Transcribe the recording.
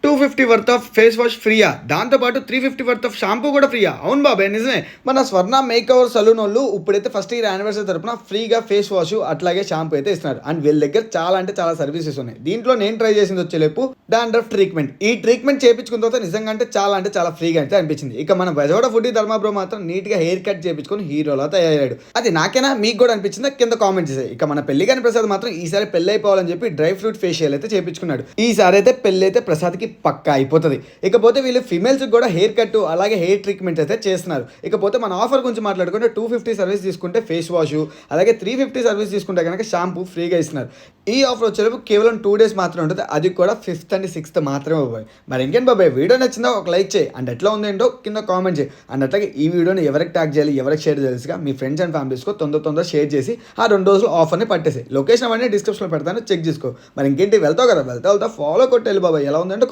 250 worth of face wash ఫ్రీయా, దాంతోపాటు 350 worth of shampoo కూడా ఫ్రీయా. అవును బాబాయ్, నిజమే. మన స్వర్ణ మేక్ ఓవర్ సలూన్ వాళ్ళు ఇప్పుడైతే ఫస్ట్ ఇయర్ యానివర్సరీ తరపున ఫ్రీగా ఫేస్ వాష్ అట్లాగే షాంపూ అయితే ఇస్తున్నారు. అండ్ వీళ్ళ దగ్గర చాలా అంటే చాలా సర్వీసెస్ ఉన్నాయి. దీంట్లో నేను ట్రై చేసింది వచ్చేలేపు డాండ్రఫ్ ట్రీట్మెంట్. ఈ ట్రీట్మెంట్ చేయించుకున్న తర్వాత నిజంగా అంటే చాలా ఫ్రీగా అయితే అనిపించింది. ఇక మన బెజవాడ ఫుడ్ ధర్మాబ్రో మాత్రం నీట్ గా హెయిర్ కట్ చేయించుకొని హీరోలా తయారయ్యాడు. అది నాకేనా మీకు కూడా అనిపించిందా? కింద కామెంట్ చేసాయి. ఇక మన పెళ్లిగాని ప్రసాద్ మాత్రం ఈసారి పెళ్లి అయిపోవాలని చెప్పి డ్రై ఫ్రూట్ ఫేషియల్ అయితే చేయించుకున్నాడు. ఈసారి అయితే పెళ్లి అయితే ప్రసాద్కి పక్కా అయిపోతుంది. ఇకపోతే వీళ్ళు ఫిమేల్స్ కూడా హెయిర్ కట్ అలాగే హెయిర్ ట్రీట్మెంట్ అయితే చేస్తున్నారు. ఇకపోతే మన ఆఫర్ గురించి మాట్లాడుకుంటే 250 సర్వీస్ తీసుకుంటే ఫేస్ వాష్ అలాగే 350 సర్వీస్ తీసుకుంటే కనుక షాంపూ ఫ్రీగా ఇస్తున్నారు. ఈ ఆఫర్ వచ్చేలోపు కేవలం 2 days మాత్రమే ఉంటుంది. అది కూడా 5th and 6th మాత్రమే బాబాయ్. మరి ఇంకేం బాబాయ్, వీడియో నచ్చిందా ఒక లైక్ చేయి అండ్ ఎట్లా ఉందేంటో కింద కామెంట్ చేయి. అండ్ అట్లాగే ఈ వీడియోని ఎవరికి ట్యాగ్ చేయాలి ఎవరికి షేర్ చేయాల్సిగా మీ ఫ్రెండ్స్ అండ్ ఫ్యామిలీస్కో తొందర షేర్ చేసి ఆ 2 రోజులు ఆఫర్ని పట్టేసి లొకేషన్ అవన్నీ డిస్క్రిప్షన్లో పెడతాను, చెక్ చేసుకో. మరి ఇంకేంటి, వెళ్తావు కదా, వెళ్తా ఫాలో కొట్టేళ్ళు బాబాయ్. ఎలా ఉందంటే